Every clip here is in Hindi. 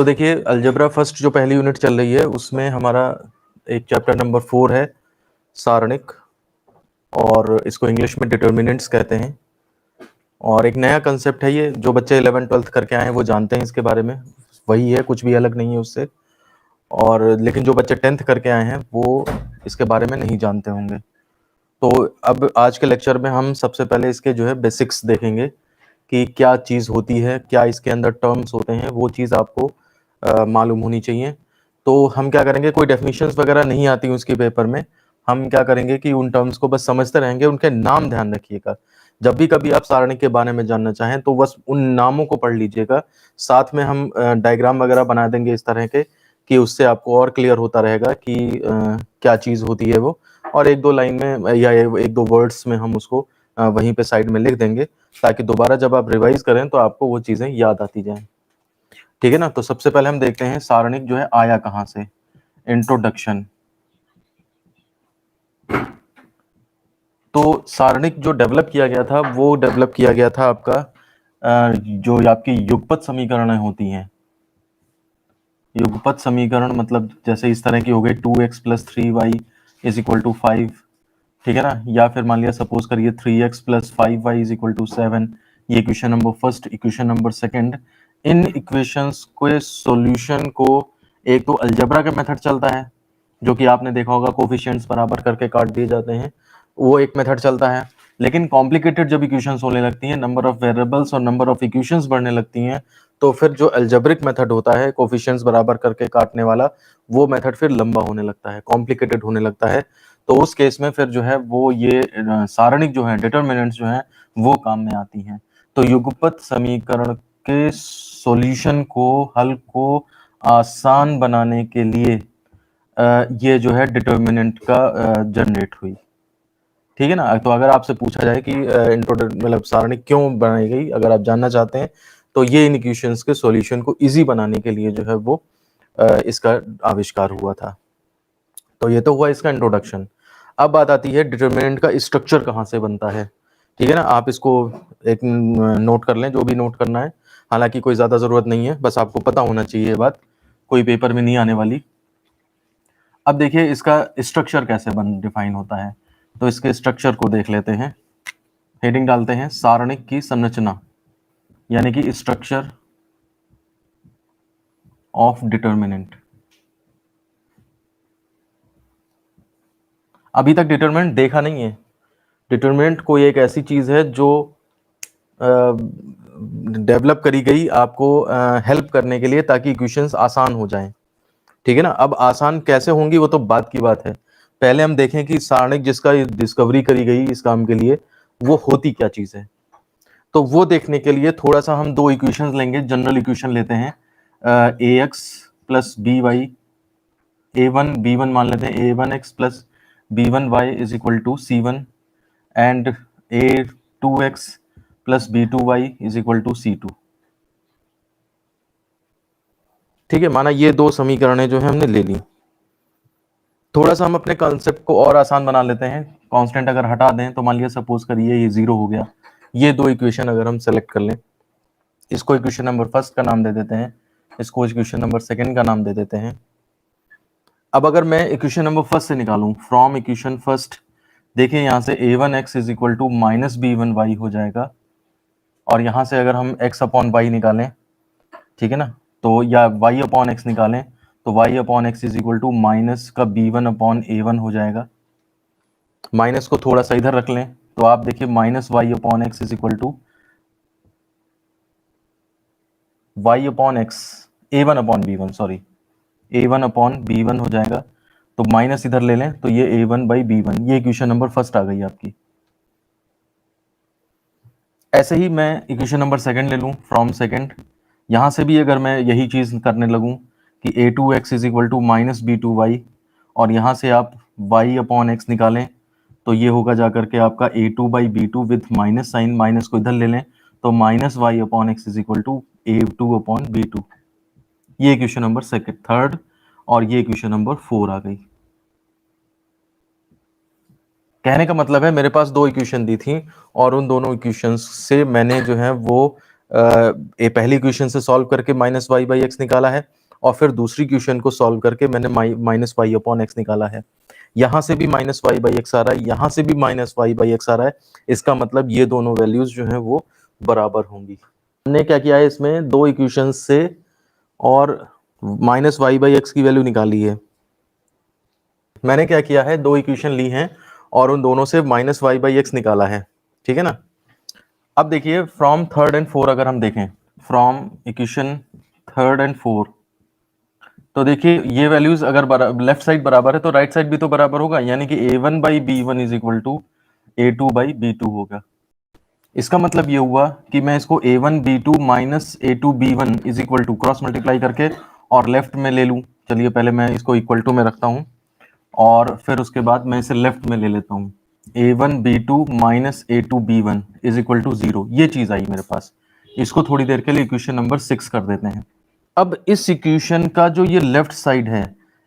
तो देखिए अलजेब्रा फर्स्ट जो पहली यूनिट चल रही है उसमें हमारा एक चैप्टर नंबर 4 है सारणिक, और इसको इंग्लिश में डिटर्मिनेंट्स कहते हैं। और एक नया कंसेप्ट है ये, जो बच्चे 11th-12th करके आए हैं वो जानते हैं इसके बारे में, वही है, कुछ भी अलग नहीं है उससे। और लेकिन जो बच्चे 10th करके आए हैं वो इसके बारे में नहीं जानते होंगे। तो अब आज के लेक्चर में हम सबसे पहले इसके जो है बेसिक्स देखेंगे कि क्या चीज़ होती है, क्या इसके अंदर टर्म्स होते हैं, वो चीज़ आपको मालूम होनी चाहिए। तो हम क्या करेंगे, कोई डेफिनेशंस वगैरह नहीं आती उसकी पेपर में, हम क्या करेंगे कि उन टर्म्स को बस समझते रहेंगे, उनके नाम ध्यान रखिएगा। जब भी कभी आप सारणी के बारे में जानना चाहें तो बस उन नामों को पढ़ लीजिएगा, साथ में हम डायग्राम वगैरह बना देंगे इस तरह के कि उससे आपको और क्लियर होता रहेगा कि क्या चीज़ होती है वो। और एक दो लाइन में या एक दो वर्ड्स में हम उसको वहीं पे साइड में लिख देंगे, ताकि दोबारा जब आप रिवाइज करें तो आपको वो चीज़ें याद आती जाएं। ठीक है ना। तो सबसे पहले हम देखते हैं सारणिक जो है आया कहाँ से। इंट्रोडक्शन। तो सारणिक जो डेवलप किया गया था वो डेवलप किया गया था आपका जो आपकी युगपत समीकरणें होती हैं। युगपत समीकरण मतलब जैसे इस तरह की हो गई 2x + 3y = 5, ठीक है ना। या फिर मान लिया सपोज करिए 3x + 5y = 7। ये equation number first, equation number second. इन इक्वेशंस के सॉल्यूशन को एक तो अलजेब्रा का मेथड चलता है, जो कि आपने देखा होगा कोफिशिएंट्स बराबर करके काट दिए जाते हैं, वो एक मेथड चलता है। लेकिन कॉम्प्लिकेटेड जब इक्वेशंस होने लगती हैं, नंबर ऑफ वेरिएबल्स और नंबर ऑफ इक्वेशंस बढ़ने लगती हैं, तो फिर जो अलजेब्रिक मेथड होता है कोफिशिएंट्स बराबर करके काटने वाला, वो मेथड फिर लंबा होने लगता है, कॉम्प्लिकेटेड होने लगता है। तो उस केस में फिर जो है वो ये सारणिक जो है, डिटर्मिनेंट्स जो है वो काम में आती हैं। तो युगपत समीकरण के सॉल्यूशन को, हल को आसान बनाने के लिए ये जो है डिटर्मिनेंट का जनरेट हुई। ठीक है ना। तो अगर आपसे पूछा जाए कि मतलब सारणिक क्यों बनाई गई, अगर आप जानना चाहते हैं, तो ये इन इक्वेशंस के सॉल्यूशन को इजी बनाने के लिए जो है वो इसका आविष्कार हुआ था। तो ये तो हुआ इसका इंट्रोडक्शन। अब बात आती है डिटर्मिनेंट का स्ट्रक्चर कहाँ से बनता है। ठीक है ना। आप इसको एक नोट कर लें, जो भी नोट करना है, हालांकि कोई ज़्यादा ज़रूरत नहीं है, बस आपको पता होना चाहिए ये बात, कोई पेपर में नहीं आने वाली। अब देखिए इसका स्ट्रक्चर कैसे डिफाइन होता है, तो इसके स्ट्रक्चर को देख लेते हैं। हेडिंग डालते हैं सारणिक की संरचना, यानी कि स्ट्रक्चर ऑफ डिटर्मिनेंट। अभी तक डिटर्मिनेंट देखा नहीं है। डिटर्मिनेंट कोई एक ऐसी चीज है जो डेवलप करी गई आपको हेल्प करने के लिए, ताकि इक्वेशंस आसान हो जाएं। ठीक है ना। अब आसान कैसे होंगी वो तो बात की बात है, पहले हम देखें कि सारणिक जिसका डिस्कवरी करी गई इस काम के लिए, वो होती क्या चीज है। तो वो देखने के लिए थोड़ा सा हम दो इक्वेशंस लेंगे, जनरल इक्वेशन लेते हैं। ax + by, a1 b1 मान लेते हैं, a1x + b1y = c1 and a2x + b2y = c2। ठीक है, माना ये दो समीकरणें जो है हमने ले ली। थोड़ा सा हम अपने कॉन्सेप्ट को और आसान बना लेते हैं। कांस्टेंट अगर हटा दें तो मान लिया सपोज करिए ये 0 हो गया। ये दो इक्वेशन अगर हम सेलेक्ट कर लें, इसको इक्वेशन नंबर फर्स्ट का नाम दे देते हैं, इसको इक्वेशन नंबर सेकंड का नाम दे देते हैं। अब अगर मैं इक्वेशन नंबर फर्स्ट से निकालूं, फ्रॉम इक्वेशन फर्स्ट, देखिए यहां से a1x = -b1y हो जाएगा। और यहां से अगर हम x/y निकालें, ठीक है ना, तो या y/x निकालें, तो y/x = माइनस का b1/a1 हो जाएगा। माइनस को थोड़ा सा इधर रख लें, तो आप देखिए -y/x = y/x a1/b1, sorry a1/b1 हो जाएगा। तो माइनस इधर ले लें तो ये a1/b1, ये इक्वेशन नंबर फर्स्ट आ गई आपकी। ऐसे ही मैं इक्वेशन नंबर सेकंड ले लूं, फ्रॉम सेकंड। यहां से भी अगर मैं यही चीज करने लगूं कि a2x = -b2y, और यहां से आप y/x निकालें, तो ये होगा जाकर के आपका a2/b2 with minus sign, minus को इधर ले लें तो -y/x = a2/b2। ये इक्वेशन नंबर सेकंड, थर्ड, और ये इक्वेशन नंबर 4 आ गई। कहने का मतलब है मेरे पास दो इक्वेशन दी थी, और उन दोनों इक्वेशंस से मैंने जो है वो ये पहली इक्वेशन से सॉल्व करके माइनस वाई बाई एक्स निकाला है, और फिर दूसरी इक्वेशन को सॉल्व करके मैंने माइनस वाई अपॉन एक्स निकाला है। यहाँ से भी माइनस वाई बाई एक्स आ रहा है, यहाँ से भी माइनस वाई बाई एक्स आ रहा है। इसका मतलब ये दोनों वैल्यूज जो हैं वो बराबर होंगी। हमने क्या किया है, इसमें दो इक्वेशन से और माइनस वाई बाई एक्स की वैल्यू निकाली है। मैंने क्या किया है, दो इक्वेशन ली हैं और उन दोनों से माइनस वाई बाई एक्स निकाला है, ठीक है ना। अब देखिए फ्रॉम थर्ड एंड फोर अगर हम देखें, from equation third and four, तो देखिए ये वैल्यूज अगर लेफ्ट साइड बराबर है तो राइट साइड भी तो बराबर होगा, यानी कि a1 by B one is equal to a2 by b2 होगा। इसका मतलब ये हुआ कि मैं इसको a1 b2 minus a2 b1 is equal to cross multiply करके और लेफ्ट में ले लूं। चलिए पहले मैं इसको इक्वल टू में रखता हूं और फिर उसके बाद मैं इसे लेफ्ट में ले लेता हूं। a1 b2 minus a2 b1 is equal to 0, ये चीज आई मेरे पास। इसको थोड़ी देर के लिए इक्वेशन नंबर 6 कर देते हैं। अब इस इक्वेशन का जो ये लेफ्ट साइड है,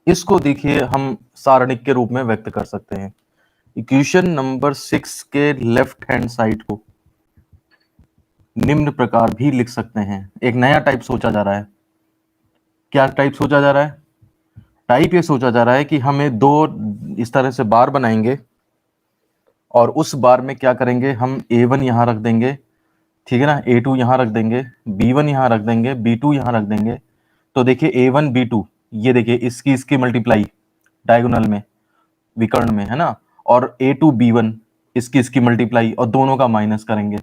इसको देखिए हम सारणिक के रूप में व्यक्त कर सकते हैं। इक्वेशन नंबर 6 के लेफ्ट हैंड साइड को निम्न प्रकार भी लिख सकते हैं। एक नया टाइप सोचा जा रहा है। क्या टाइप सोचा जा रहा है? टाइप ये सोचा जा रहा है कि हमें दो इस तरह से बार बनाएंगे और उस बार में क्या करेंगे, हम a1 यहां रख देंगे, ठीक है ना, a2 यहां रख देंगे, b1 यहां रख देंगे, b2 यहां रख देंगे। तो देखिए a1 b2, ये देखिए इसकी मल्टीप्लाई डायगोनल में, विकर्ण में, है ना, और a2 b1 इसकी मल्टीप्लाई और दोनों का माइनस करेंगे।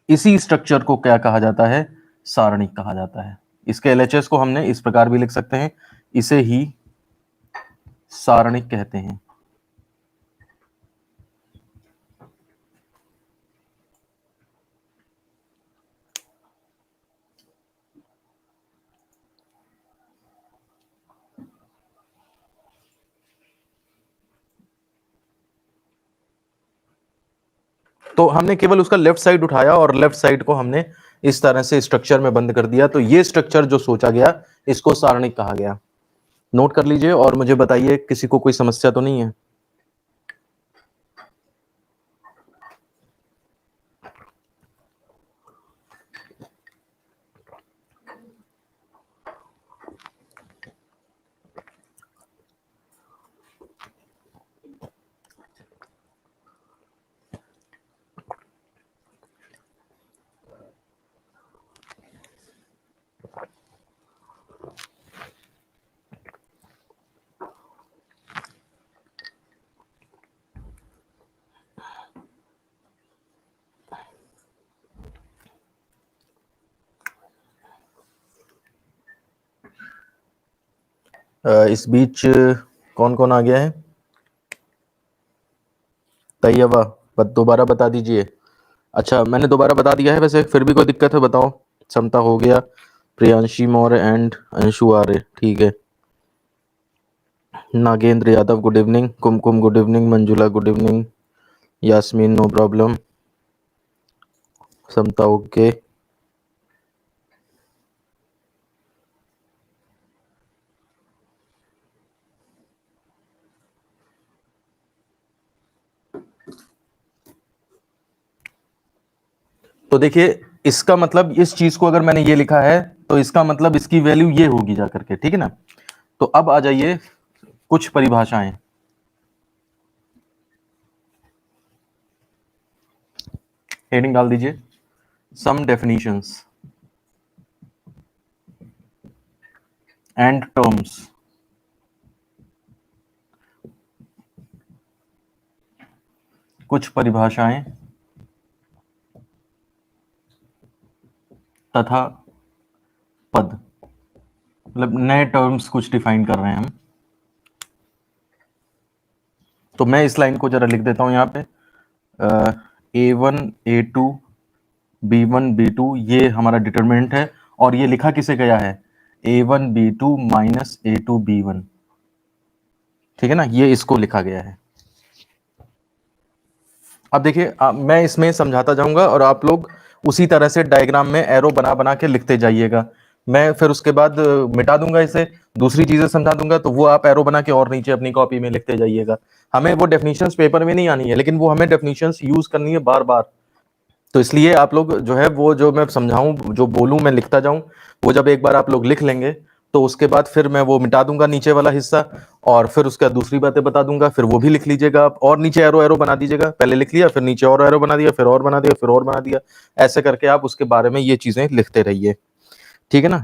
इसी स्ट्रक्चर को क्या कहा जाता है? सारणिक कहा जाता है। इसके एलएचएस को हमने इस प्रकार भी लिख सकते हैं, इसे ही सारणिक कहते हैं। तो हमने केवल उसका लेफ्ट साइड उठाया और लेफ्ट साइड को हमने इस तरह से स्ट्रक्चर में बंद कर दिया। तो ये स्ट्रक्चर जो सोचा गया, इसको सारणिक कहा गया। नोट कर लीजिए और मुझे बताइए किसी को कोई समस्या तो नहीं है? इस बीच कौन कौन आ गया है? तैयबा, दोबारा बता दीजिए। अच्छा, मैंने दोबारा बता दिया है, वैसे फिर भी कोई दिक्कत है बताओ। समता हो गया, प्रियांशी मौर्य एंड अंशु आर्य, ठीक है। Nagendra Yadav good evening, Kumkum good evening, Manjula good evening, Yasmin no problem, Samta okay. तो देखिए इसका मतलब, इस चीज को अगर मैंने ये लिखा है तो इसका मतलब इसकी वैल्यू ये होगी जा करके, ठीक है ना। तो अब आ जाइए कुछ परिभाषाएं। हेडिंग डाल दीजिए, सम डेफिनेशंस एंड टर्म्स कुछ परिभाषाएं तथा पद, मतलब नए टर्म्स कुछ डिफाइन कर रहे हैं हम। तो मैं इस लाइन को जरा लिख देता हूं यहाँ पे, a1 a2 b1 b2 ये हमारा डिटरमिनेंट है, और ये लिखा किसे गया है? a1 b2 minus a2 b1, ठीक है ना, ये इसको लिखा गया है। अब देखिए मैं इसमें समझाता जाऊंगा और आप लोग उसी तरह से डायग्राम में एरो बना बना के लिखते जाइएगा। मैं फिर उसके बाद मिटा दूंगा इसे, दूसरी चीजें समझा दूंगा, तो वो आप एरो बना के और नीचे अपनी कॉपी में लिखते जाइएगा। हमें वो डेफिनेशंस पेपर में नहीं आनी है, लेकिन वो हमें डेफिनेशंस यूज करनी है बार बार। तो इसलिए आप लोग जो है वो जो मैं समझाऊं, जो बोलूं, मैं लिखता जाऊं, वो जब एक बार आप लोग लिख लेंगे तो उसके बाद फिर मैं वो मिटा दूंगा नीचे वाला हिस्सा, और फिर उसका दूसरी बातें बता दूंगा, फिर वो भी लिख लीजिएगा आप, और नीचे एरो एरो बना दीजिएगा। पहले लिख लिया, फिर नीचे और एरो बना दिया, फिर और बना दिया, फिर और बना दिया। ऐसे करके आप उसके बारे में ये चीजें लिखते रहिए, ठीक है ना।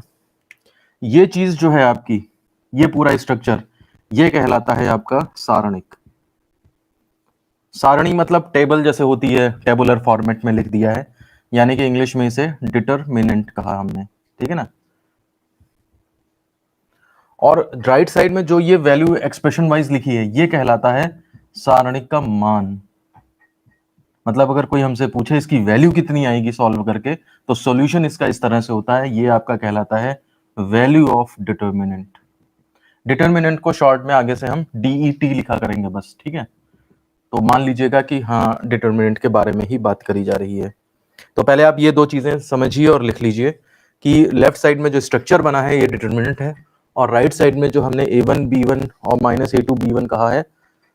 ये चीज जो है आपकी, ये पूरा स्ट्रक्चर, ये कहलाता है आपका सारणिक। सारणी मतलब टेबल जैसे होती है, टेबुलर फॉर्मेट में लिख दिया है, यानी कि इंग्लिश में इसे डिटरमिनेंट कहा हमने, ठीक है ना। और राइट साइड में जो ये वैल्यू एक्सप्रेशन वाइज लिखी है, ये कहलाता है सारणिक का मान। मतलब अगर कोई हमसे पूछे इसकी वैल्यू कितनी आएगी सॉल्व करके, तो सॉल्यूशन इसका इस तरह से होता है, ये आपका कहलाता है वैल्यू ऑफ डिटरमिनेंट। डिटरमिनेंट को शॉर्ट में आगे से हम डीईटी लिखा करेंगे बस, ठीक है। तो मान लीजिएगा कि हाँ, डिटरमिनेंट के बारे में ही बात करी जा रही है। तो पहले आप ये दो चीजें समझिए और लिख लीजिए कि लेफ्ट साइड में जो स्ट्रक्चर बना है ये डिटरमिनेंट है, और राइट साइड में जो हमने a1 b1 और माइनस a2 b1 कहा है,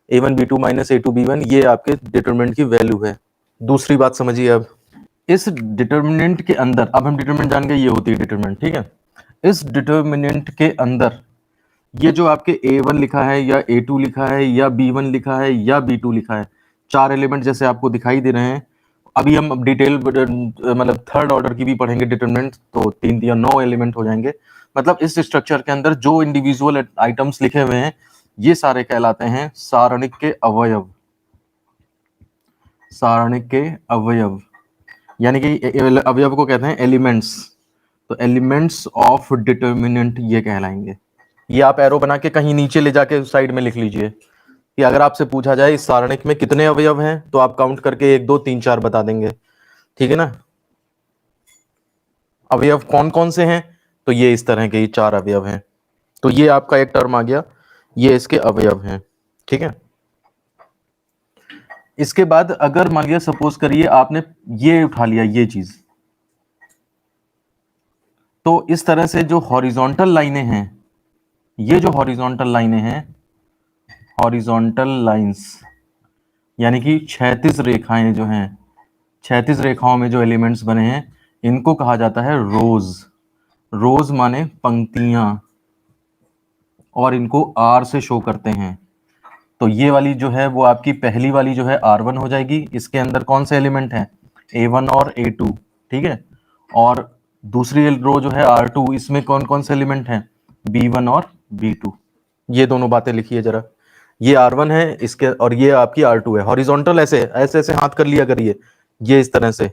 a1 b2 minus a2 b1, ये आपके डिटरमिनेंट की वैल्यू है। दूसरी बात समझिए अब, इस डिटरमिनेंट के अंदर, अब हम डिटरमिनेंट जान गए, ये होती है डिटरमिनेंट, ठीक है। इस डिटरमिनेंट के अंदर ये जो आपके A1 लिखा है या A2 लिखा है या B1 लिखा है या B2 लिखा है, चार एलिमेंट जैसे आपको दिखाई दे रहे हैं। अभी हम डिटेल मतलब थर्ड ऑर्डर की भी पढ़ेंगे डिटरमिनेंट, तो 3 या 9 एलिमेंट हो जाएंगे। मतलब इस स्ट्रक्चर के अंदर जो इंडिविजुअल आइटम्स लिखे हुए हैं, ये सारे कहलाते हैं सारणिक के अवयव। सारणिक के अवयव यानी कि अवयव को कहते हैं एलिमेंट्स। तो एलिमेंट्स ऑफ डिटरमिनेंट ये कहलाएंगे। ये आप एरो बना के कहीं नीचे ले जाके साइड में लिख लीजिए कि अगर आपसे पूछा जाए इस सारणिक में कितने अवयव हैं, तो आप काउंट करके 1 2 3 4 बता देंगे, ठीक है ना। अवयव कौन कौन से हैं, तो ये इस तरह के 4 अवयव हैं। तो ये आपका एक टर्म आ गया, ये इसके अवयव हैं, ठीक है। इसके बाद अगर मान लिया सपोज करिए आपने ये उठा लिया ये चीज, तो इस तरह से जो हॉरिजॉन्टल लाइनें हैं, ये जो हॉरिजॉन्टल लाइनें हैं, हॉरिजॉन्टल लाइंस यानी कि क्षैतिज रेखाएं जो हैं, क्षैतिज रेखाओं में जो एलिमेंट्स बने हैं, इनको कहा जाता है रोज। रोज माने पंक्तियां, और इनको आर से शो करते हैं। तो ये वाली जो है वो आपकी पहली वाली जो है R1 हो जाएगी। इसके अंदर कौन से एलिमेंट हैं, A1 और A2, ठीक है। और दूसरी रो जो है R2, इसमें कौन कौन से एलिमेंट हैं, B1 और B2। ये दोनों बातें लिखिए जरा, ये R1 है इसके, और ये आपकी R2 है। हॉरिजॉन्टल ऐसे ऐसे ऐसे हाथ कर लिया करिए, ये इस तरह से।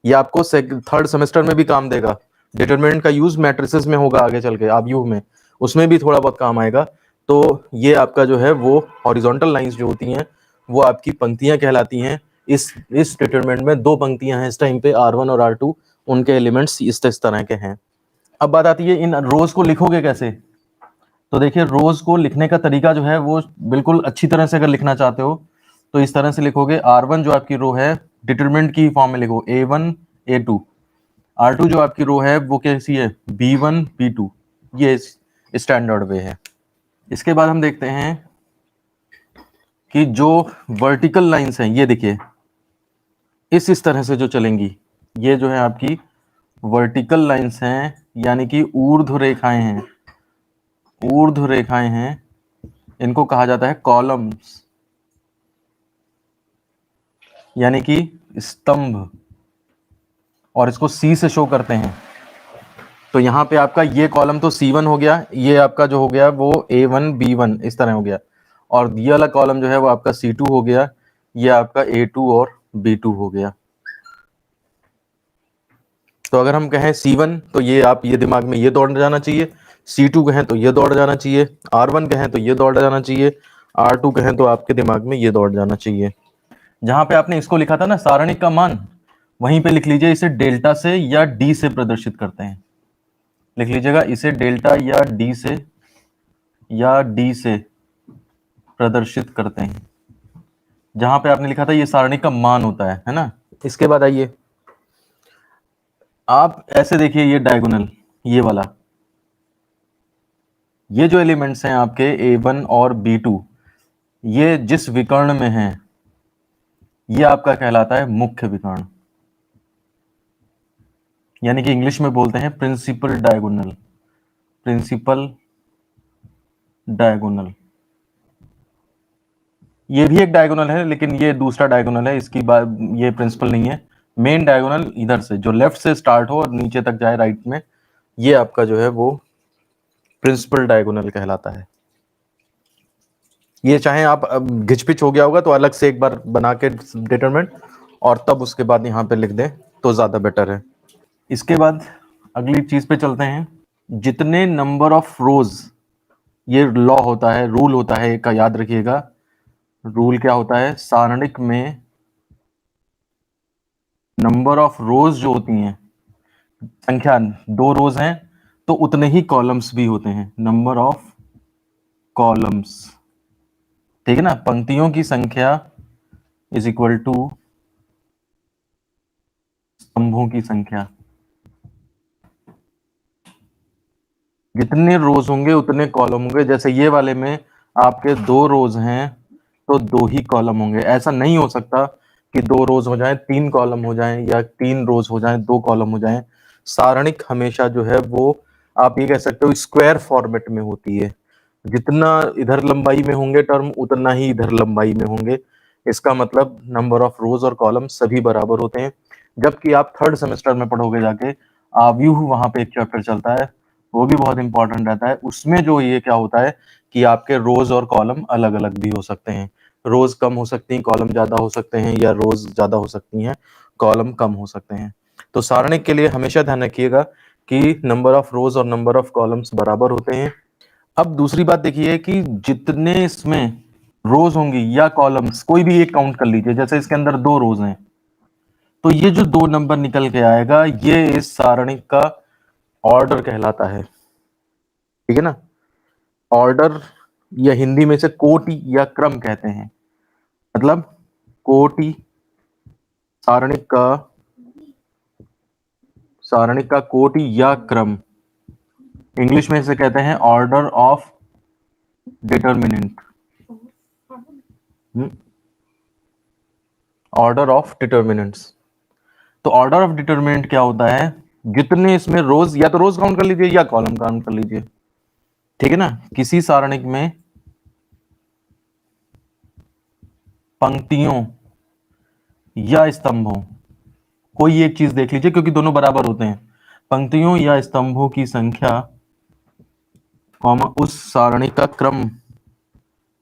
ये आपको थर्ड सेमेस्टर में भी काम देगा। डिटरमिनेंट का यूज मैट्रिसेस में होगा आगे चल के, आव्यूह में, उसमें भी थोड़ा बहुत काम आएगा। तो ये आपका जो है वो हॉरिजॉन्टल लाइंस जो होती हैं, वो आपकी पंक्तियां कहलाती हैं। इस डिटरमिनेंट में 2 पंक्तियां हैं इस टाइम पे, R1 और R2, उनके एलिमेंट्स इस तरह के हैं। अब बात आती है इन रोज को लिखोगे कैसे। तो देखिए, रोज को लिखने का तरीका जो है वो बिल्कुल अच्छी तरह से अगर लिखना चाहते हो तो इस तरह से लिखोगे। R1 जो आपकी रो है, डिटरमिनेंट की फॉर्म में लिखो A1 A2। R2 जो आपकी रो है वो कैसी है, B1 B2। ये स्टैंडर्ड वे है। इसके बाद हम देखते हैं कि जो वर्टिकल लाइंस हैं, ये देखिए इस तरह से जो चलेंगी, ये जो है आपकी वर्टिकल लाइंस हैं, यानी कि ऊर्ध्व रेखाएं हैं। ऊर्ध्व रेखाएं हैं, इनको कहा जाता है कॉलम्स, यानी कि स्तंभ, और इसको C से शो करते हैं। तो यहाँ पे आपका ये कॉलम तो C1 हो गया, ये आपका जो हो गया वो A1 B1 इस तरह हो गया, और ये वाला कॉलम जो है वो आपका C2 हो गया, ये आपका A2 और B2 हो गया। तो अगर हम कहें C1, तो ये आप ये दिमाग में ये दौड़ जाना चाहिए। C2 कहें तो ये दौड़ जाना चाहिए। R1 कहें तो ये दौड़ जाना चाहिए। R2 कहें तो आपके दिमाग में ये दौड़ जाना चाहिए। जहां पे आपने इसको लिखा था ना सारणिक का मान, वहीं पे लिख लीजिए इसे डेल्टा से या डी से प्रदर्शित करते हैं। लिख लीजिएगा इसे डेल्टा या डी से प्रदर्शित करते हैं। जहां पे आपने लिखा था ये सारणिक का मान होता है ना। इसके बाद आइए, आप ऐसे देखिए ये डायगोनल, ये वाला, ये जो एलिमेंट्स हैं आपके A1 और B2, ये जिस विकर्ण में हैं, ये आपका कहलाता है मुख्य विकर्ण, यानी कि इंग्लिश में बोलते हैं प्रिंसिपल डायगोनल। प्रिंसिपल डायगोनल, ये भी एक डायगोनल है, लेकिन ये दूसरा डायगोनल है, इसकी बात, ये प्रिंसिपल नहीं है। मेन डायगोनल इधर से, जो लेफ्ट से स्टार्ट हो और नीचे तक जाए राइट में, ये आपका जो है वो प्रिंसिपल डायगोनल कहलाता है। ये चाहे आप घिचपिच हो गया होगा तो अलग से एक बार बना के डिटरमिनेंट, और तब उसके बाद यहाँ पे लिख दें तो ज्यादा बेटर है। इसके बाद अगली चीज पे चलते हैं। जितने नंबर ऑफ रोज, ये लॉ होता है, रूल होता है एक का, याद रखिएगा। रूल क्या होता है, सारणिक में नंबर ऑफ रोज जो होती हैं, संख्या 2 रोज हैं तो उतने ही कॉलम्स भी होते हैं, नंबर ऑफ कॉलम्स, ठीक है ना। पंक्तियों की संख्या इज इक्वल टू स्तंभों की संख्या। जितने रोज होंगे उतने कॉलम होंगे। जैसे ये वाले में आपके 2 रोज हैं तो 2 ही कॉलम होंगे। ऐसा नहीं हो सकता कि 2 रोज हो जाए 3 कॉलम हो जाएं, या 3 रोज हो जाएं 2 कॉलम हो जाएं। सारणिक हमेशा जो है वो, आप ये कह सकते हो, स्क्वायर फॉर्मेट में होती है। जितना इधर लंबाई में होंगे टर्म, उतना ही इधर लंबाई में होंगे। इसका मतलब नंबर ऑफ रोज और कॉलम सभी बराबर होते हैं। जबकि आप थर्ड सेमेस्टर में पढ़ोगे जाके, आव्यूह वहां पे एक चैप्टर चलता है, वो भी बहुत इंपॉर्टेंट रहता है। उसमें जो ये क्या होता है कि आपके रोज और कॉलम अलग अलग भी हो सकते हैं। रोज कम हो सकती हैं, कॉलम ज्यादा हो सकते हैं, या रोज ज्यादा हो सकती हैं, कॉलम कम हो सकते हैं। तो सारणिक के लिए हमेशा ध्यान रखिएगा कि नंबर ऑफ रोज और नंबर ऑफ कॉलम्स बराबर होते हैं। अब दूसरी बात देखिए कि जितने इसमें रोज होंगी या कॉलम्स, कोई भी एक काउंट कर लीजिए। जैसे इसके अंदर 2 रोज हैं, तो ये जो 2 नंबर निकल के आएगा, ये इस सारणिक का ऑर्डर कहलाता है, ठीक है ना। ऑर्डर, या हिंदी में से कोटि या क्रम कहते हैं। मतलब कोटि, सारणिक का कोटि या क्रम, इंग्लिश में से कहते हैं order of determinant. Order of determinants. तो ऑर्डर ऑफ डिटर्मिनेंट क्या होता है, जितने इसमें रोज, या तो रोज काउंट कर लीजिए या कॉलम काउंट कर लीजिए, ठीक है ना। किसी सारणिक में पंक्तियों या स्तंभों, कोई एक चीज देख लीजिए क्योंकि दोनों बराबर होते हैं। पंक्तियों या स्तंभों की संख्या, कॉमा, उस सारणी का क्रम,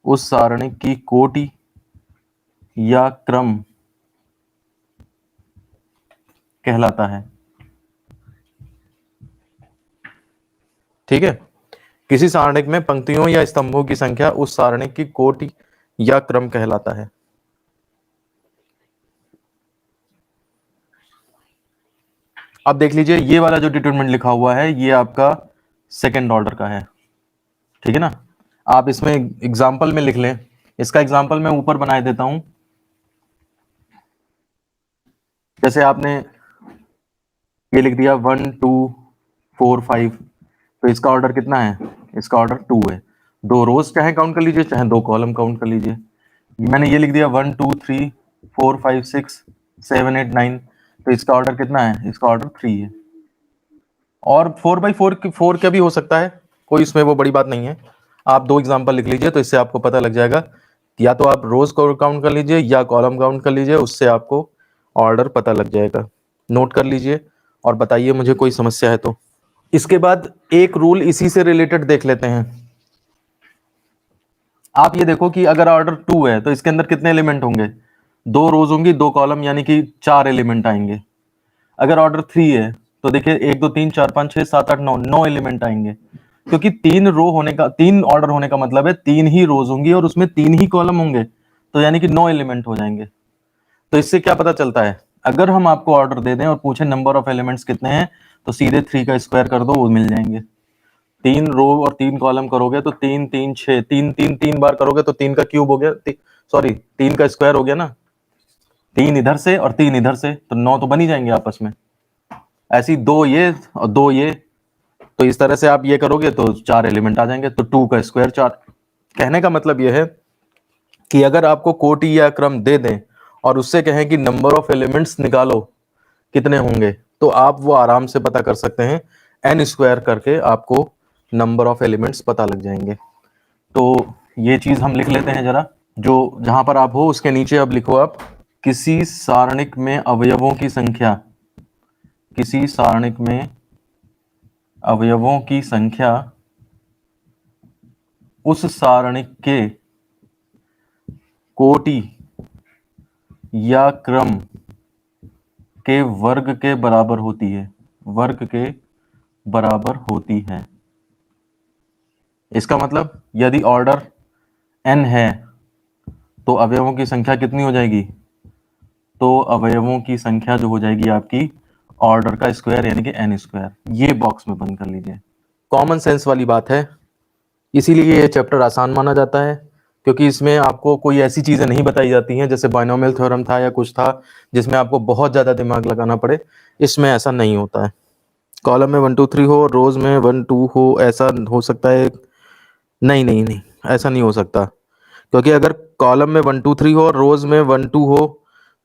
उस सारणी की कोटि या क्रम कहलाता है, ठीक है। किसी सारणिक में पंक्तियों या स्तंभों की संख्या उस सारणिक की कोटि या क्रम कहलाता है। अब देख लीजिए, ये वाला जो डिटरमिनेंट लिखा हुआ है, ये आपका सेकंड ऑर्डर का है, ठीक है ना। आप इसमें एग्जाम्पल में लिख लें। इसका एग्जाम्पल मैं ऊपर बनाए देता हूं। जैसे आपने ये लिख दिया 1 2 4 5, तो इसका ऑर्डर कितना है, इसका ऑर्डर 2 है। 2 रोज चाहे काउंट कर लीजिए, चाहे 2 कॉलम काउंट कर लीजिए। मैंने ये लिख दिया 1 2 3 4 5 6 7 8 9, तो इसका ऑर्डर कितना है, इसका ऑर्डर 3 है। और 4x4 का भी हो सकता है, कोई इसमें वो बड़ी बात नहीं है। आप 2 एग्जांपल लिख लीजिए, तो इससे आपको पता लग जाएगा। या तो आप रोज को काउंट कर लीजिए या कॉलम काउंट कर लीजिए, उससे आपको ऑर्डर पता लग जाएगा। नोट कर लीजिए और बताइए मुझे कोई समस्या है तो। इसके बाद एक रूल इसी से रिलेटेड देख लेते हैं। आप ये देखो कि अगर ऑर्डर 2 है तो इसके अंदर कितने एलिमेंट होंगे, 2 रोज होंगी 2 कॉलम, यानी कि 4 एलिमेंट आएंगे। अगर ऑर्डर 3 है तो देखिए 1 2 3 4 5 6 7 8 9, 9 एलिमेंट आएंगे। क्योंकि 3 रो होने का, 3 ऑर्डर होने का मतलब है 3 ही रोज होंगी और उसमें 3 ही कॉलम होंगे, तो यानी कि 9 एलिमेंट हो जाएंगे। तो इससे क्या पता चलता है, अगर हम आपको ऑर्डर दे दें और पूछे नंबर ऑफ एलिमेंट्स कितने हैं, तो सीधे 3 का स्क्वायर कर दो, वो मिल जाएंगे। 3 रो और 3 कॉलम करोगे तो 3 3 6, 3 3 3 बार करोगे तो 3 का क्यूब हो गया, सॉरी 3 का स्क्वायर हो गया ना। 3 इधर से और 3 इधर से, तो 9 तो बन ही जाएंगे आपस में। ऐसी 2 ये और 2 ये, तो इस तरह से आप ये करोगे तो 4 एलिमेंट आ जाएंगे, तो 2 का स्क्वायर 4। कहने का मतलब यह है कि अगर आपको कोटि या क्रम दे दें और उससे कहें कि नंबर ऑफ एलिमेंट्स निकालो कितने होंगे, तो आप वो आराम से पता कर सकते हैं। n स्क्वायर करके आपको नंबर ऑफ एलिमेंट्स पता लग जाएंगे। तो ये चीज हम लिख लेते हैं जरा, जो जहां पर आप हो उसके नीचे अब लिखो आप, किसी सारणिक में अवयवों की संख्या, किसी सारणिक में अवयवों की संख्या उस सारणिक के कोटि या क्रम के वर्ग के बराबर होती है, वर्ग के बराबर होती है। इसका मतलब यदि ऑर्डर n है तो अवयवों की संख्या कितनी हो जाएगी, तो अवयवों की संख्या जो हो जाएगी आपकी ऑर्डर का स्क्वायर यानी कि n स्क्वायर। ये बॉक्स में बंद कर लीजिए। कॉमन सेंस वाली बात है, इसीलिए ये चैप्टर आसान माना जाता है, क्योंकि इसमें आपको कोई ऐसी चीजें नहीं बताई जाती हैं जैसे बायनोमियल थ्योरम था या कुछ था जिसमें आपको बहुत ज्यादा दिमाग लगाना पड़े। इसमें ऐसा नहीं होता है। कॉलम में 1 2 3 हो, रोज में 1 2 हो, ऐसा हो सकता है? नहीं नहीं नहीं, ऐसा नहीं हो सकता। क्योंकि अगर कॉलम में 1 2 3 हो और रोज में 1 2 हो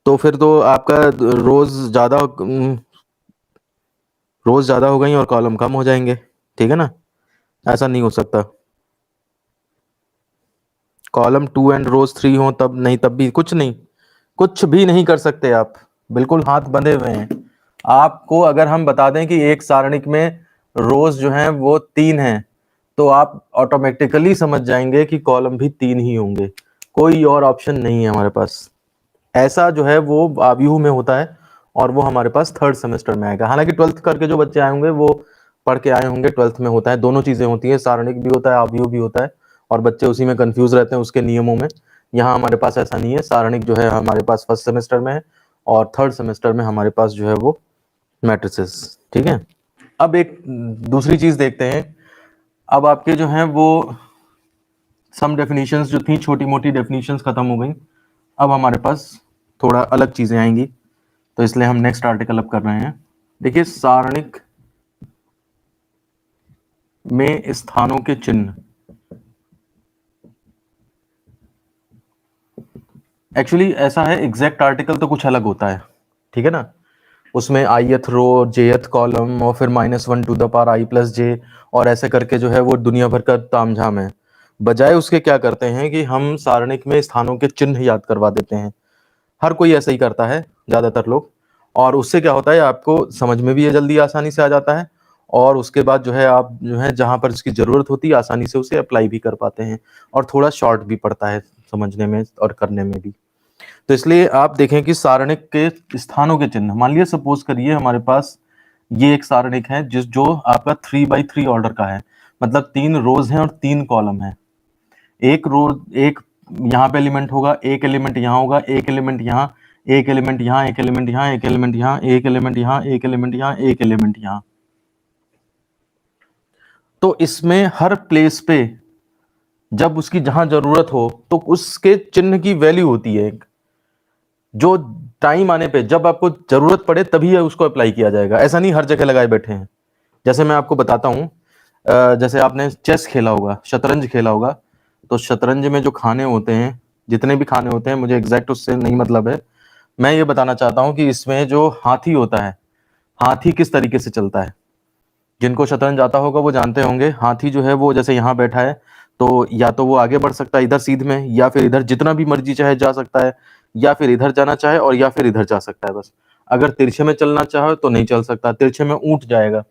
तो फिर तो आपका रोज ज्यादा रोज ज्यादा हो गई और कॉलम कम हो जाएंगे, ठीक है ना? ऐसा नहीं हो सकता। कॉलम 2 एंड रोज 3 हो तब नहीं, तब भी कुछ नहीं, कुछ भी नहीं कर सकते आप, बिल्कुल हाथ बंधे हुए हैं। आपको अगर हम बता दें कि एक सारणिक में रोज जो हैं वो 3 हैं, तो आप ऑटोमेटिकली समझ जाएंगे कि कॉलम भी 3 ही होंगे, कोई और ऑप्शन नहीं है हमारे पास। ऐसा जो है वो आव्यूह में होता है और वो हमारे पास 3rd सेमेस्टर में आएगा। हालांकि 12th करके जो बच्चे आए होंगे वो पढ़ के आए होंगे, 12th में होता है, दोनों चीजें होती हैं, सारणिक भी होता है, आव्यूह भी होता है, और बच्चे उसी में कंफ्यूज रहते हैं उसके नियमों में। यहाँ हमारे पास ऐसा नहीं है, सारणिक जो है हमारे पास 1st सेमेस्टर में है और 3rd सेमेस्टर में हमारे पास जो है वो मैट्रिसेस, ठीक है। अब एक दूसरी चीज देखते हैं। अब आपके जो हैं वो सम डेफिनेशंस जो थी, छोटी मोटी डेफिनेशंस खत्म हो गई। अब हमारे पास थोड़ा अलग चीजें आएंगी, तो इसलिए हम नेक्स्ट आर्टिकल अब कर रहे हैं। देखिए, सारणिक में स्थानों के चिन्ह। एक्चुअली ऐसा है, एग्जैक्ट आर्टिकल तो कुछ अलग होता है, ठीक है ना? उसमें ith रो, jth कॉलम और फिर -1 to the power i plus j और ऐसे करके जो है वो दुनिया भर का तामझाम है। बजाय उसके क्या करते हैं कि हम सारणिक में स्थानों के चिन्ह याद करवा देते हैं। हर कोई ऐसा ही करता है, ज्यादातर लोग। और उससे क्या होता है, आपको समझ में भी ये जल्दी आसानी से आ जाता है, और उसके बाद जो है आप जो है जहां पर इसकी जरूरत होती है आसानी से उसे अप्लाई भी कर पाते हैं, और थोड़ा शॉर्ट भी पड़ता है समझने में और करने में भी। तो इसलिए आप देखें कि सारणिक के स्थानों के चिन्ह, मान लिया सपोज करिए हमारे पास ये एक सारणिक है जो आपका 3x3 ऑर्डर का है, मतलब 3 रोज हैं और 3 कॉलम है। एक रो, एक यहाँ पे एलिमेंट होगा, एक एलिमेंट यहाँ होगा, एक एलिमेंट यहाँ, एक एलिमेंट यहाँ, एक एलिमेंट यहाँ, एक एलिमेंट यहाँ, एक एलिमेंट यहाँ, एक एलिमेंट यहाँ, एक एलिमेंट यहाँ। तो इसमें हर प्लेस पे जब उसकी जहां जरूरत हो तो उसके चिन्ह की वैल्यू होती है एक, जो टाइम आने पे जब आपको जरूरत पड़े तभी उसको अप्लाई किया जाएगा। ऐसा नहीं हर जगह लगाए बैठे हैं। जैसे मैं आपको बताता हूँ, जैसे आपने चेस खेला होगा, शतरंज खेला होगा, तो शतरंज में जो खाने होते हैं, जितने भी खाने होते हैं, मुझे एग्जैक्ट उससे नहीं मतलब है, मैं ये बताना चाहता हूँ कि इसमें जो हाथी होता है, हाथी किस तरीके से चलता है। जिनको शतरंज आता होगा वो जानते होंगे, हाथी जो है वो जैसे यहाँ बैठा है, तो या तो वो आगे बढ़ सकता है इधर सीध में, या फिर इधर जितना भी मर्जी चाहे जा सकता है, या फिर इधर जाना चाहे और या फिर इधर जा सकता है बस। अगर तिरछे में चलना चाहे तो नहीं चल सकता, तिरछे में ऊंट जाएगा,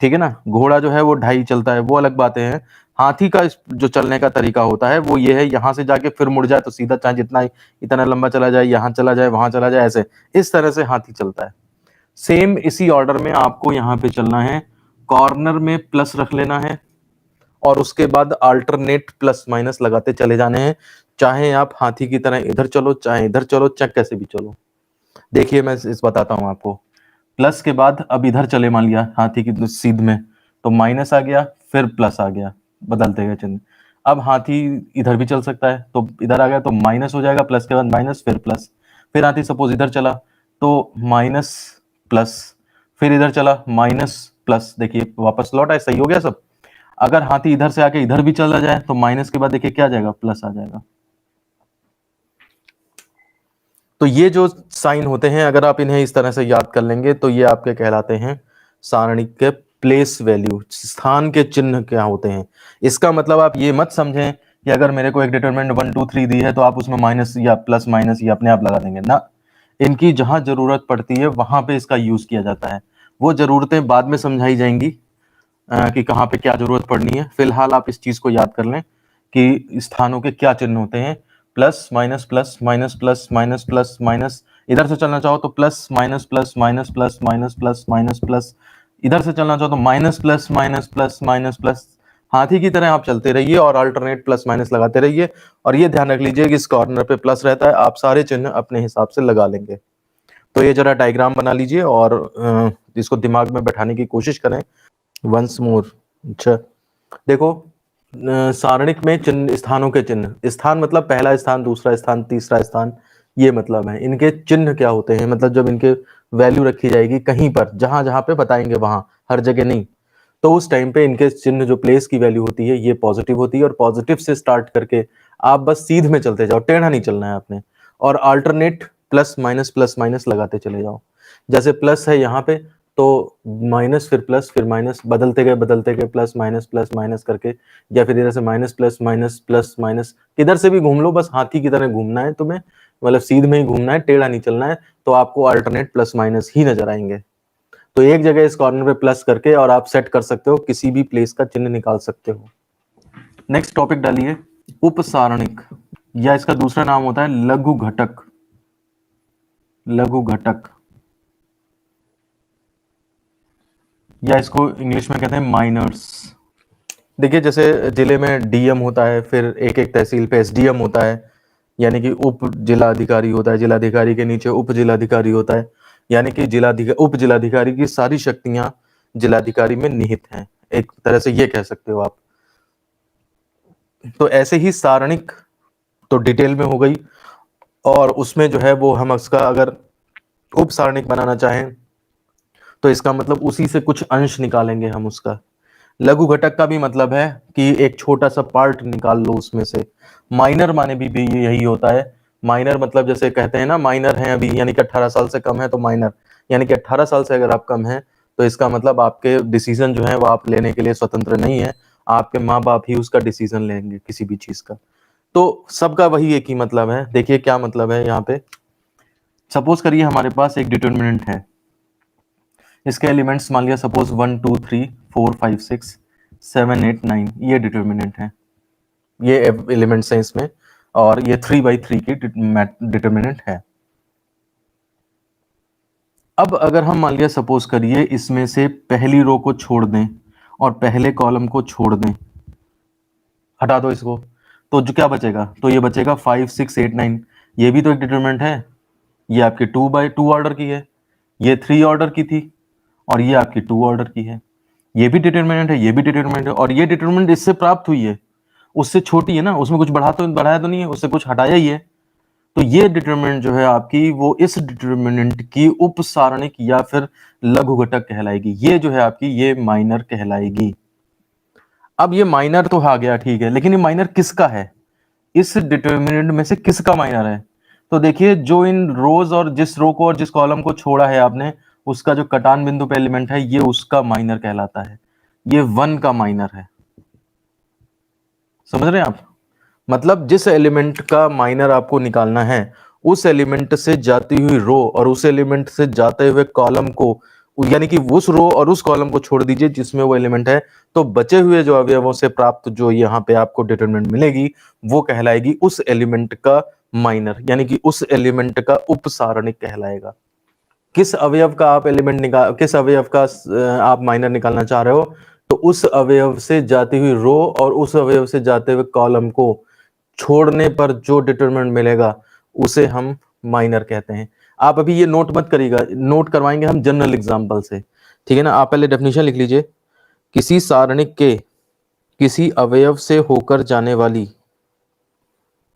ठीक है ना? घोड़ा जो है वो ढाई चलता है, वो अलग बातें हैं। हाथी का जो चलने का तरीका होता है वो ये है, यहाँ से जाके फिर मुड़ जाए तो सीधा, चाहे जितना इतना लंबा चला जाए, यहाँ चला जाए, वहां चला जाए, ऐसे इस तरह से हाथी चलता है। सेम इसी ऑर्डर में आपको यहाँ पे चलना है, कॉर्नर में प्लस रख लेना है और उसके बाद अल्टरनेट प्लस माइनस लगाते चले जाने हैं, चाहे आप हाथी की तरह इधर चलो, चाहे इधर चलो, चाहे कैसे भी चलो। देखिए मैं इस बताता हूं आपको, प्लस के बाद अब इधर चले, मान लिया हाथी की सीध में, तो माइनस आ गया, फिर प्लस आ गया, बदलते गए चिन्ह। अब हाथी इधर भी चल सकता है, तो इधर आ गया तो माइनस हो जाएगा, प्लस के बाद माइनस, फिर प्लस। फिर हाथी सपोज इधर चला तो माइनस प्लस, फिर इधर चला माइनस प्लस, देखिए वापस लौट आए, सही हो गया सब। अगर हाथी इधर से आके इधर भी चला जाए तो माइनस के बाद देखिए क्या आ जाएगा, प्लस आ जाएगा। तो ये जो साइन होते हैं, अगर आप इन्हें इस तरह से याद कर लेंगे तो ये आपके कहलाते हैं सारणी के प्लेस वैल्यू, स्थान के चिन्ह क्या होते हैं। इसका मतलब आप ये मत समझें कि अगर मेरे को एक डिटरमिनेंट 1 2 3 दी है तो आप उसमें माइनस या प्लस माइनस या अपने आप लगा देंगे ना। इनकी जहां जरूरत पड़ती है वहां पे इसका यूज किया जाता है। वो जरूरतें बाद में समझाई जाएंगी कि कहाँ पे क्या जरूरत पड़नी है। फिलहाल आप इस चीज को याद कर लें कि स्थानों के क्या चिन्ह होते हैं, plus minus plus minus plus minus plus minus. इधर से चलना चाहो तो plus minus plus minus plus minus plus minus plus. इधर से चलना चाहो तो minus plus minus plus minus plus. हाथी की तरह आप चलते रहिए और अल्टरनेट प्लस माइनस लगाते रहिए। और ये ध्यान रख लीजिए कि इस कॉर्नर पे प्लस रहता है, आप सारे चिन्ह अपने हिसाब से लगा लेंगे। तो ये जरा डायग्राम बना लीजिए और इसको दिमाग में बैठाने की कोशिश करें वंस मोर। अच्छा देखो, सारणिक में चिन्ह, स्थानों के चिन्ह, स्थान मतलब पहला स्थान, दूसरा स्थान, तीसरा स्थान, ये मतलब है। इनके चिन्ह क्या होते हैं, मतलब जब इनके वैल्यू रखी जाएगी कहीं पर, जहां जहां पे बताएंगे वहां, हर जगह नहीं, तो उस टाइम पे इनके चिन्ह जो प्लेस की वैल्यू होती है ये पॉजिटिव होती है। और पॉजिटिव से स्टार्ट करके आप बस सीध में चलते जाओ, टेढ़ा नहीं चलना है आपने। और अल्टरनेट प्लस माइनस लगाते चले जाओ। जैसे प्लस है यहाँ पे तो माइनस फिर माइनस, बदलते गए प्लस माइनस करके, या फिर इधर से माइनस प्लस माइनस, किधर से भी घूम लो, बस हाथी की तरह घूमना है तुम्हें, मतलब सीध में ही घूमना है, टेढ़ा नहीं चलना है। तो आपको अल्टरनेट प्लस माइनस ही नजर आएंगे। तो एक जगह इस कॉर्नर पे प्लस करके और आप सेट कर सकते हो, किसी भी प्लेस का चिन्ह निकाल सकते हो। नेक्स्ट टॉपिक डालिए, उपसारणिक, या इसका दूसरा नाम होता है लघु घटक। लघु घटक, या इसको इंग्लिश में कहते हैं माइनर्स। देखिए जैसे जिले में डीएम होता है, फिर एक एक तहसील पे एसडीएम होता है, यानी कि उप जिलाधिकारी होता है। जिलाधिकारी के नीचे उप जिलाधिकारी होता है, यानी कि उप जिलाधिकारी की सारी शक्तियां जिलाधिकारी में निहित हैं, एक तरह से ये कह सकते हो आप। तो ऐसे ही सारणिक तो डिटेल में हो गई, और उसमें जो है वो हम उसका अगर उप सारणिक बनाना चाहें तो इसका मतलब उसी से कुछ अंश निकालेंगे हम उसका। लघु घटक का भी मतलब है कि एक छोटा सा पार्ट निकाल लो उसमें से। माइनर माने भी यही होता है। माइनर मतलब जैसे कहते हैं ना, माइनर है अभी, यानी कि 18 साल से कम है तो माइनर, यानी कि 18 साल से अगर आप कम हैं तो इसका मतलब आपके डिसीजन जो है वो आप लेने के लिए स्वतंत्र नहीं है, आपके माँ बाप ही उसका डिसीजन लेंगे किसी भी चीज का। तो सबका वही एक ही मतलब है। देखिए क्या मतलब है यहाँ पे, सपोज करिए हमारे पास एक डिटर्मिनेंट है, इसके एलिमेंट्स मान लिया सपोज 1 2 3 4 5 6 7 8 9, ये डिटर्मिनेंट है, ये एलिमेंट्स हैं इसमें, और ये 3/3 की डिटर्मिनेंट है। अब अगर हम मान लिया सपोज करिए इसमें से पहली रो को छोड़ दें और पहले कॉलम को छोड़ दें, हटा दो इसको, तो जो क्या बचेगा, तो ये बचेगा 5 6 8 9। ये भी तो एक डिटर्मिनेंट है, ये आपकी 2/2 ऑर्डर की है, ये 3 ऑर्डर की थी, और ये आपकी 2 ऑर्डर की है। ये भी डिटर्मिनेंट है, ये भी डिटर्मिनेंट है, और ये डिटर्मिनेंट इससे प्राप्त हुई है, उससे छोटी है ना, उसमें कुछ बढ़ाया तो नहीं है, उससे कुछ हटाया ही है। तो ये डिटर्मिनेंट जो है आपकी, वो इस डिटर्मिनेंट की उपसारणिक या फिर लघु घटक कहलाएगी। ये जो है आपकी, ये माइनर कहलाएगी। अब ये माइनर तो आ गया, ठीक है, लेकिन ये माइनर किसका है, इस डिटर्मिनेंट में से किसका माइनर है। तो देखिए जो इन रोज और जिस रो को और जिस कॉलम को छोड़ा है आपने, उसका जो कटान बिंदु पे एलिमेंट है ये उसका माइनर कहलाता है। ये 1 का माइनर है, समझ रहे हैं आप। मतलब जिस एलिमेंट का माइनर आपको निकालना है, उस एलिमेंट से जाती हुई रो और उस एलिमेंट से जाते हुए कॉलम को, यानी कि उस रो और उस कॉलम को छोड़ दीजिए जिसमें वो एलिमेंट है, तो बचे हुए जो अवयवों से प्राप्त जो यहाँ पे आपको डिटरमिनेंट मिलेगी वो कहलाएगी उस एलिमेंट का माइनर, यानी कि उस एलिमेंट का उपसारणिक कहलाएगा। किस अवयव का आप किस अवयव का आप माइनर निकालना चाह रहे हो, तो उस अवयव से जाती हुई रो और उस अवयव से जाते हुए कॉलम को छोड़ने पर जो डिटरमिनेंट मिलेगा उसे हम माइनर कहते हैं। आप अभी ये नोट मत करिएगा, नोट करवाएंगे हम जनरल एग्जांपल से, ठीक है ना। आप पहले डेफिनेशन लिख लीजिए, किसी सारणिक के किसी अवयव से होकर जाने वाली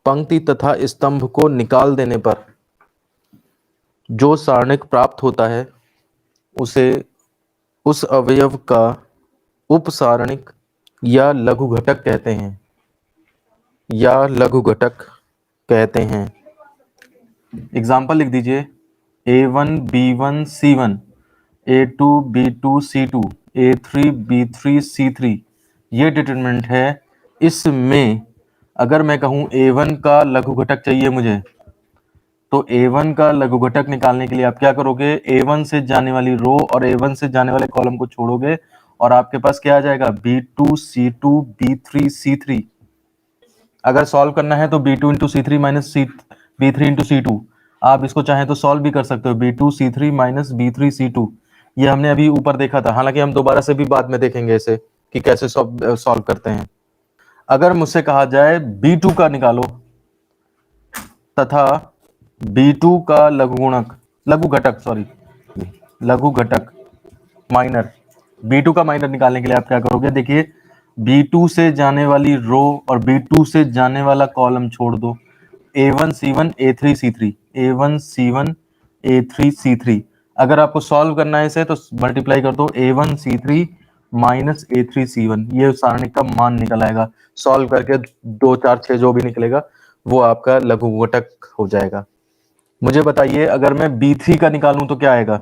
पंक्ति तथा स्तंभ को निकाल देने पर जो सारणिक प्राप्त होता है उसे उस अवयव का उपसारणिक या लघु घटक कहते हैं, या लघु घटक कहते हैं। एग्जाम्पल लिख दीजिए, A1 B1 C1, A2 B2 C2, A3 B3 C3। ये डिटरमिनेंट है। इसमें अगर मैं कहूं A1 का लघु घटक चाहिए मुझे, तो A1 का लघु घटक निकालने के लिए आप क्या करोगे, A1 से जाने वाली रो और A1 से जाने वाले कॉलम को छोड़ोगे और आपके पास क्या आ जाएगा, B2 C2 B3 C3। अगर सॉल्व करना है तो B2 × C3 minus B3 × C2। आप इसको चाहें तो सॉल्व भी कर सकते हो, B2 C3 minus B3 C2। ये हमने अभी ऊपर देखा था, हालांकि हम दोबारा से भी बाद में देखेंगे इसे कि कैसे सॉल्व करते हैं। अगर मुझसे कहा जाए B2 का निकालो तथा B2 का लघु घटक माइनर, B2 का माइनर निकालने के लिए आप क्या करोगे, देखिए B2 से जाने वाली रो और B2 से जाने वाला कॉलम छोड़ दो, A1 C1 A3 C3, A1 C1 A3 C3। अगर आपको सॉल्व करना है इसे तो मल्टीप्लाई कर दो, A1 C3 minus A3 C1। ये सारणिक का मान निकल आएगा। सॉल्व करके 2 4 6 जो भी निकलेगा वो आपका लघु घटक हो जाएगा। मुझे बताइए अगर मैं B3 का निकालूं तो क्या आएगा,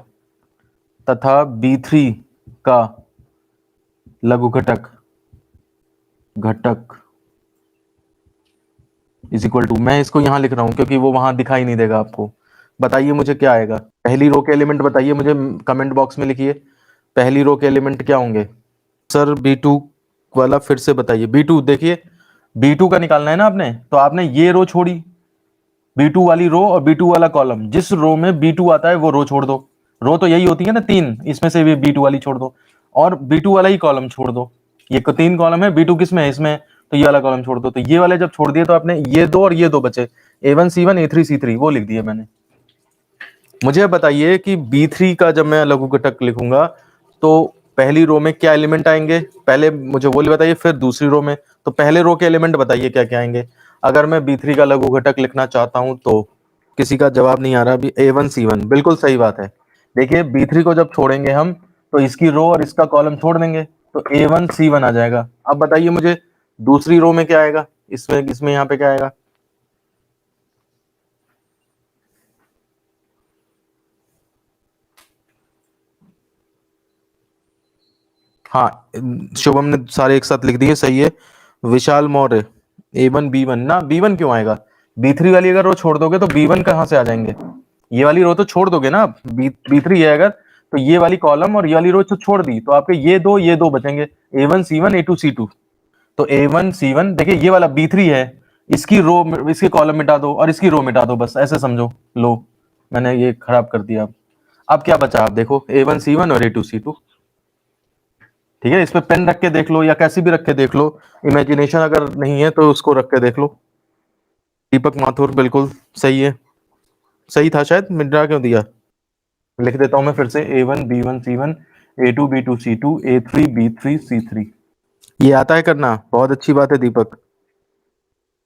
तथा B3 का लघु घटक इज इक्वल टू, मैं इसको यहां लिख रहा हूं क्योंकि वो वहां दिखाई नहीं देगा आपको। बताइए मुझे क्या आएगा, पहली रो के एलिमेंट बताइए मुझे, कमेंट बॉक्स में लिखिए पहली रो के एलिमेंट क्या होंगे। सर B2 वाला फिर से बताइए। B2 देखिए, B2 का निकालना है ना आपने, तो आपने ये रो छोड़ी, B2 वाली रो और B2 वाला कॉलम, जिस रो में B2 आता है वो रो छोड़ दो। रो तो यही होती है ना 3, इसमें से भी B2 वाली छोड़ दो और B2 वाला ही कॉलम छोड़ दो। ये 3 कॉलम है, B2 किस में है, इसमें, तो ये वाला कॉलम छोड़ दो। तो ये वाले जब छोड़ दिए तो आपने ये 2 और ये 2 बचे, A1 C1 A3 C3 वो लिख दिए मैंने। मुझे बताइए कि B3 का जब मैं लघु घटक लिखूंगा तो पहली रो में क्या एलिमेंट आएंगे, पहले मुझे वो बताइए, फिर दूसरी रो में। तो पहले रो के एलिमेंट बताइए क्या क्या आएंगे। अगर मैं B3 का लघु घटक लिखना चाहता हूं तो किसी का जवाब नहीं आ रहा अभी। A1 C1 बिल्कुल सही बात है। देखिए B3 को जब छोड़ेंगे हम तो इसकी रो और इसका कॉलम छोड़ देंगे तो A1 C1 आ जाएगा। अब बताइए मुझे दूसरी रो में क्या आएगा, इसमें इसमें यहाँ पे क्या आएगा। हाँ, शुभम ने सारे एक साथ लिख दिए, सही है। विशाल मौर्य A1 B1 ना, B1 क्यों आएगा, B3 वाली अगर रो छोड़ दोगे तो B1 कहाँ से आ जाएंगे, ये वाली रो तो छोड़ दोगे ना आप, B3 है अगर, तो ये वाली कॉलम और ये वाली रो तो छोड़ दी, तो आपके ये दो बचेंगे, A1 C1 A2 C2। तो A1 C1 देखिए ये वाला B3 है, इसकी रो इसके कॉलम मिटा दो और इसकी रो मिटा दो, बस ऐसे समझो। लो मैंने ये खराब कर दिया। अब क्या बचा, आप देखो A1 C1 और A2 C2। ठीक है, इस पे पेन रख के देख लो या कैसी भी रख के देख लो, इमेजिनेशन अगर नहीं है तो उसको रख के देख लो। दीपक माथुर बिल्कुल सही है, सही था शायद, मिटा क्यों दिया। लिख देता हूं मैं फिर से, A1 B1 C1 A2 B2 C2 A3 B3 C3। ये आता है करना, बहुत अच्छी बात है दीपक।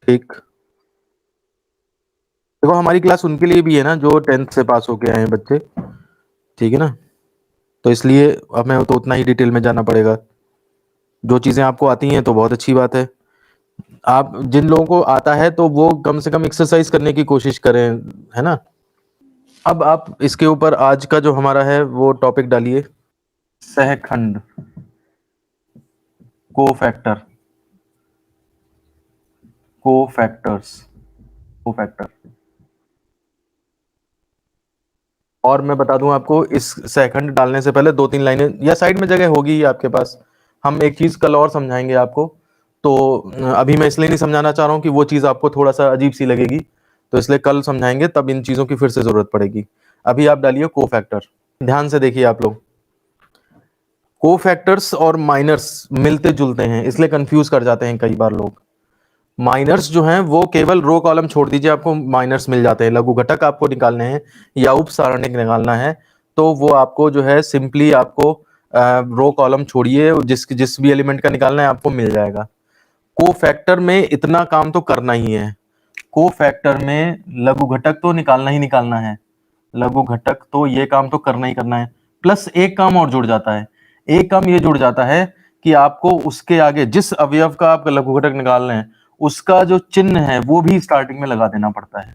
ठीक, देखो हमारी क्लास उनके लिए भी है ना जो 10th से पास होके आए हैं बच्चे, ठीक है ना, तो इसलिए हमें तो उतना ही डिटेल में जाना पड़ेगा। जो चीजें आपको आती हैं तो बहुत अच्छी बात है, आप जिन लोगों को आता है तो वो कम से कम एक्सरसाइज करने की कोशिश करें, है ना। अब आप इसके ऊपर आज का जो हमारा है वो टॉपिक डालिए, सहखंड, कोफैक्टर, कोफैक्टर्स, कोफैक्टर। और मैं बता दूं आपको, इस सेकंड डालने से पहले 2 3 लाइनें या साइड में जगह होगी ही आपके पास, हम एक चीज कल और समझाएंगे आपको। तो अभी मैं इसलिए नहीं समझाना चाह रहा हूँ कि वो चीज आपको थोड़ा सा अजीब सी लगेगी, तो इसलिए कल समझाएंगे, तब इन चीजों की फिर से जरूरत पड़ेगी। अभी आप डालिए कोफैक्टर, ध्यान से देखिए आप लोग। कोफैक्टर्स और माइनर्स मिलते जुलते हैं, इसलिए कंफ्यूज कर जाते हैं कई बार लोग। माइनर्स जो हैं वो केवल रो कॉलम छोड़ दीजिए, आपको माइनर्स मिल जाते हैं। लघु घटक आपको निकालने हैं या उप सारणिक निकालना है तो वो आपको जो है सिंपली आपको रो कॉलम छोड़िए, जिस भी एलिमेंट का निकालना है आपको मिल जाएगा। कोफैक्टर में इतना काम तो करना ही है, कोफैक्टर में लघु घटक तो निकालना ही निकालना है, लघु घटक तो ये काम तो करना ही करना है। प्लस एक काम और जुड़ जाता है, एक कम ये जुड़ जाता है कि आपको उसके आगे जिस अवयव का आप लघु घटक निकाल रहे हैं उसका जो चिन्ह है वो भी स्टार्टिंग में लगा देना पड़ता है।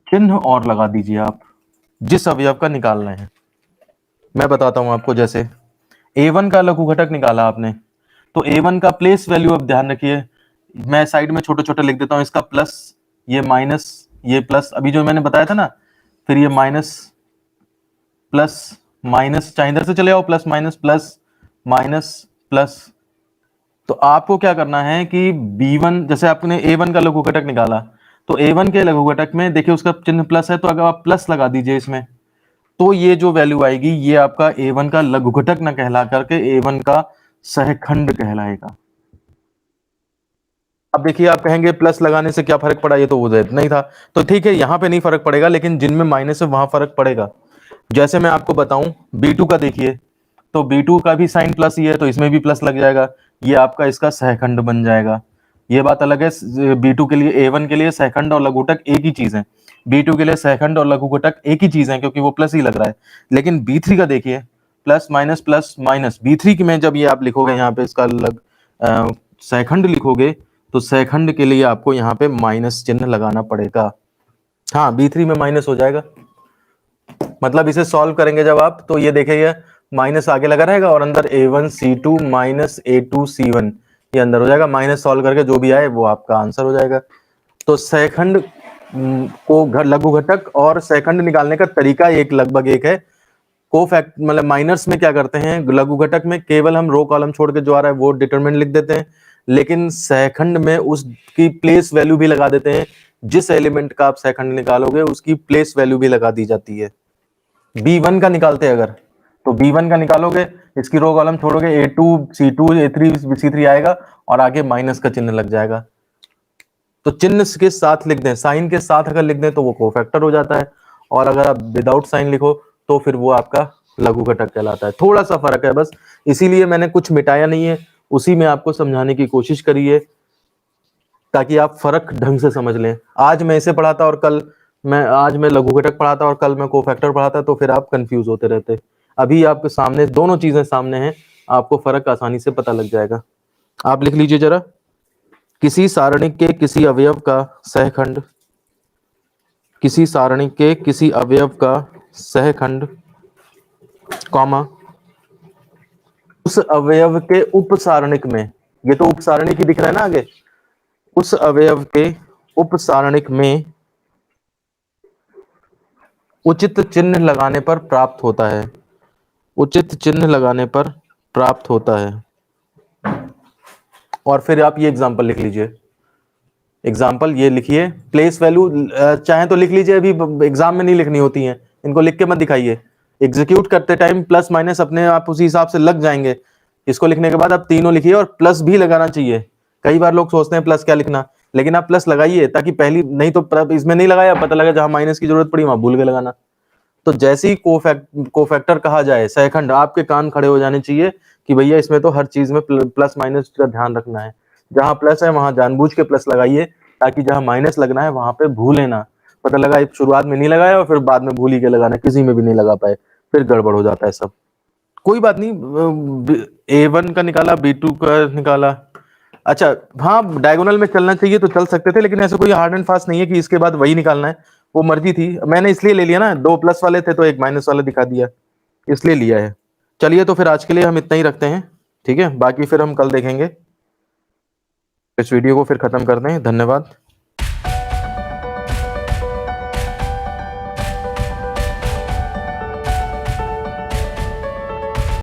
चिन्ह और लगा दीजिए आप जिस अवयव का निकाल रहे हैं। मैं बताता हूं आपको, जैसे a1 का लघु घटक निकाला आपने, तो a1 का प्लेस वैल्यू अब ध्यान रखिए, मैं साइड में छोटे छोटे लिख देता हूं, इसका प्लस, ये माइनस, ये प्लस, अभी जो मैंने बताया था ना, फिर ये माइनस प्लस माइनस, चाहे इधर से चले आओ, plus minus plus minus plus. तो आपको क्या करना है कि b1, जैसे आपने a1 का लघु घटक निकाला, तो a1 के लघु घटक में देखिए उसका चिन्ह प्लस है, तो अगर आप प्लस लगा दीजिए इसमें, तो ये जो वैल्यू आएगी ये आपका a1 का लघु घटक न कहला करके a1 का सहखंड कहलाएगा। अब देखिए आप कहेंगे प्लस लगाने से क्या फर्क पड़ा, ये तो उधर नहीं था, तो ठीक है यहाँ पे नहीं फर्क पड़ेगा, लेकिन जिनमें माइनस है वहां फर्क पड़ेगा। जैसे मैं आपको बताऊं b2 का, देखिए तो b2 का भी साइन प्लस ही है, तो इसमें भी प्लस लग जाएगा, ये आपका इसका सहखंड बन जाएगा। ये बात अलग है, b2 के लिए, a1 के लिए सहखंड और लघु घटक एक ही चीज है, b2 के लिए सहखंड और लघु घटक एक ही चीज है क्योंकि वो प्लस ही लग रहा है। लेकिन b3 का देखिए प्लस माइनस, b3 में जब ये आप लिखोगे यहाँ पे इसका सहखंड लिखोगे, तो सहखंड के लिए आपको यहाँ पे माइनस चिन्ह लगाना पड़ेगा। हाँ, b3 में माइनस हो जाएगा, मतलब इसे सॉल्व करेंगे जब आप, तो ये देखिए माइनस आगे लगा रहेगा और अंदर a1 c2 minus a2 c1, ये अंदर हो जाएगा, माइनस सॉल्व करके जो भी आए वो आपका आंसर हो जाएगा। तो सहखंड को लघु घटक और सहखंड निकालने का तरीका एक लगभग एक है। कोफैक्ट मतलब माइनर्स में क्या करते हैं, लघु घटक में केवल हम रो कॉलम छोड़ के जो आ रहा है वो डिटरमिनेंट लिख देते हैं, लेकिन सहखंड में उसकी प्लेस वैल्यू भी लगा देते हैं, जिस एलिमेंट का आप सहखंड निकालोगे उसकी प्लेस वैल्यू भी लगा दी जाती है। b1 का निकालते हैं अगर, तो b1 का निकालोगे, इसकी रो कॉलम छोड़ोगे, a2 c2 a3 c3 आएगा और आगे माइनस का चिन्ह लग जाएगा। तो चिन्ह के साथ लिख दें, साइन के साथ अगर लिख दें तो वो कोफैक्टर हो जाता है, और अगर आप विदाउट साइन लिखो तो फिर वो आपका लघु घटक कहलाता है। थोड़ा सा फर्क है बस, इसीलिए मैंने कुछ मिटाया नहीं है, उसी में आपको समझाने की कोशिश करी है ताकि आप फर्क ढंग से समझ लें। आज मैं इसे पढ़ाता और कल आज मैं लघु घटक पढ़ाता और कल मैं कोफैक्टर पढ़ाता, तो फिर आप कंफ्यूज होते रहते। अभी आपके सामने दोनों चीजें सामने हैं, आपको फर्क आसानी से पता लग जाएगा। आप लिख लीजिए जरा, किसी सारणी के किसी अवयव का सहखंड, किसी सारणी के किसी अवयव का सहखंड, कॉमा उस अवयव के उपसारणिक में, ये तो उपसारणिक ही दिख रहा है ना आगे, उस अवयव के उपसारणिक में उचित चिन्ह लगाने पर प्राप्त होता है, उचित चिन्ह लगाने पर प्राप्त होता है। और फिर आप ये एग्जांपल लिख लीजिए, एग्जाम्पल ये लिखिए, प्लेस वैल्यू चाहे तो लिख लीजिए, अभी एग्जाम में नहीं लिखनी होती है, इनको लिख के मत दिखाइए, एग्जीक्यूट करते टाइम प्लस माइनस अपने आप उसी हिसाब से लग जाएंगे। इसको लिखने के बाद आप तीनों लिखिए और प्लस भी लगाना चाहिए। कई बार लोग सोचते हैं प्लस क्या लिखना, लेकिन आप प्लस लगाइए ताकि पहली, नहीं तो इसमें नहीं लगाया, पता लगा जहां माइनस की जरूरत पड़ी वहां भूल के लगाना। तो जैसे ही कोफैक्टर कहा जाए सहखंड, आपके कान खड़े हो जाने चाहिए कि भैया इसमें तो हर चीज में प्लस माइनस का ध्यान रखना है, जहां प्लस है वहां जानबूझ के प्लस लगाइए ताकि जहां माइनस लगना है वहां पे भूले ना। पता लगा शुरुआत में नहीं लगाया और फिर बाद में भूल ही के लगाना, किसी में भी नहीं लगा पाए, फिर गड़बड़ हो जाता है सब। कोई बात नहीं, a1 का निकाला, b2 का निकाला, अच्छा हाँ डायगोनल में चलना चाहिए तो चल सकते थे, लेकिन ऐसा कोई हार्ड एंड फास्ट नहीं है कि इसके बाद वही निकालना है, वो मर्जी थी, मैंने इसलिए ले लिया ना, दो प्लस वाले थे तो एक माइनस वाला दिखा दिया, इसलिए लिया है। चलिए तो फिर आज के लिए हम इतना ही रखते हैं, ठीक है, बाकी फिर हम कल देखेंगे। इस वीडियो को फिर खत्म करते हैं, धन्यवाद।